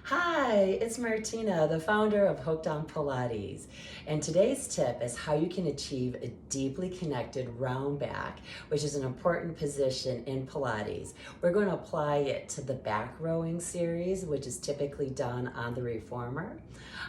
Hi, it's Martina, the founder of Hooked on Pilates. And today's tip is how you can achieve a deeply connected round back, which is an important position in Pilates. We're going to apply it to the back rowing series, which is typically done on the reformer.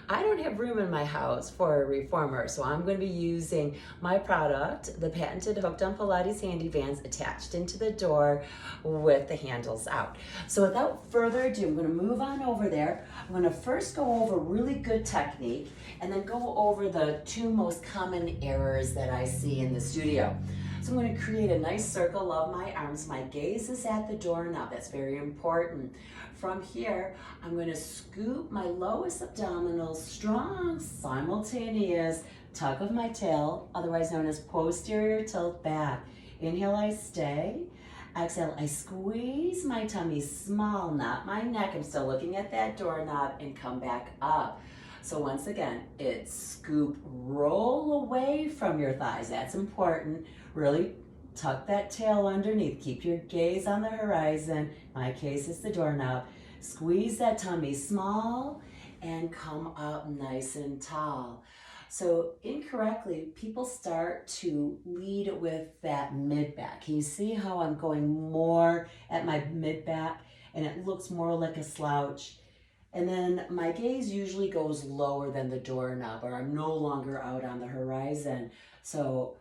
I don't have room in my house for a reformer, so I'm going to be using my product, the patented Hooked on Pilates handy bands, attached into the door with the handles out. So without further ado, I'm going to move on over there. I'm going to first go over really good technique and then go over the two most common errors that I see in the studio. So I'm going to create a nice circle of my arms. My gaze is at the doorknob. That's very important. From here, I'm going to scoop my lowest abdominal, strong, simultaneous tug of my tail, otherwise known as posterior tilt back. Inhale, I stay. Exhale, I squeeze my tummy small, not my neck. I'm still looking at that doorknob and come back up. So once again, it's scoop, roll away from your thighs. That's important. Really tuck that tail underneath. Keep your gaze on the horizon. In my case, it's the doorknob. Squeeze that tummy small and come up nice and tall. So incorrectly, people start to lead with that mid back. Can you see how I'm going more at my mid back and it looks more like a slouch? And then my gaze usually goes lower than the doorknob, or I'm no longer out on the horizon. So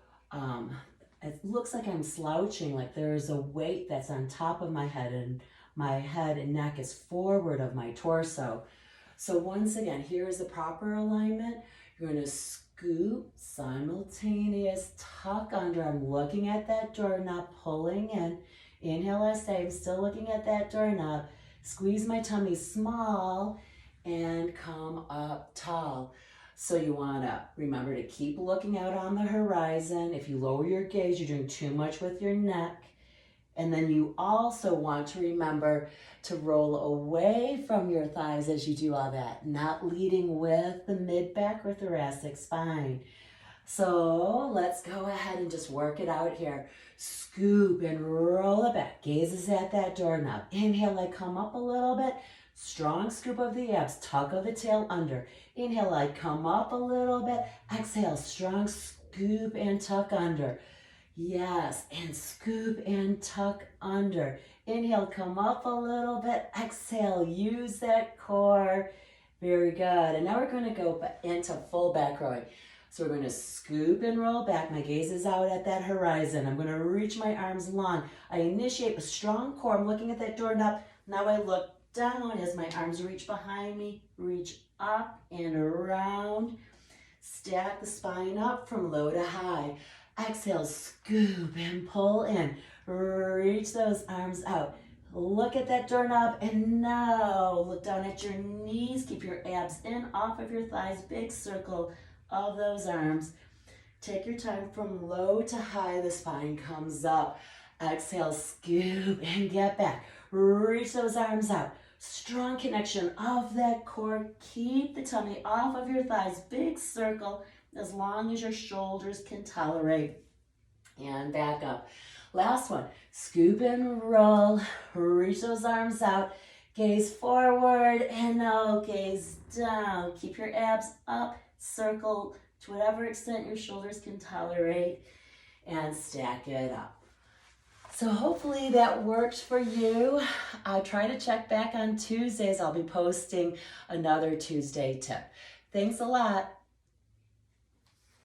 it looks like I'm slouching, like there's a weight that's on top of my head and my head and neck is forward of my torso. So once again, here is the proper alignment. You're going to scoop, simultaneous, tuck under. I'm looking at that doorknob, pulling in. Inhale, I stay. I'm still looking at that doorknob. Squeeze my tummy small and come up tall. So you want to remember to keep looking out on the horizon. If you lower your gaze, you're doing too much with your neck. And then you also want to remember to roll away from your thighs as you do all that, not leading with the mid-back or thoracic spine. So let's go ahead and just work it out here. Scoop and roll it back. Gaze is at that doorknob. Inhale, I come up a little bit. Strong scoop of the abs, tuck of the tail under. Inhale, I come up a little bit. Exhale, strong scoop and tuck under. Yes, and scoop and tuck under. Inhale, come up a little bit. Exhale, use that core. Very good. And now we're going to go into full back rowing. So we're going to scoop and roll back. My gaze is out at that horizon. I'm going to reach my arms long. I initiate with strong core. I'm looking at that doorknob. Now I look down as my arms reach behind me, reach up and around. Stack the spine up from low to high. Exhale, scoop and pull in. Reach those arms out. Look at that doorknob and now look down at your knees. Keep your abs in off of your thighs. Big circle of those arms. Take your time from low to high. The spine comes up. Exhale, scoop and get back. Reach those arms out. Strong connection of that core. Keep the tummy off of your thighs. Big circle as long as your shoulders can tolerate. And back up. Last one. Scoop and roll. Reach those arms out. Gaze forward and now gaze down. Keep your abs up. Circle to whatever extent your shoulders can tolerate and stack it up. So hopefully that worked for you. Try to check back on Tuesdays. I'll be posting another Tuesday tip. Thanks a lot.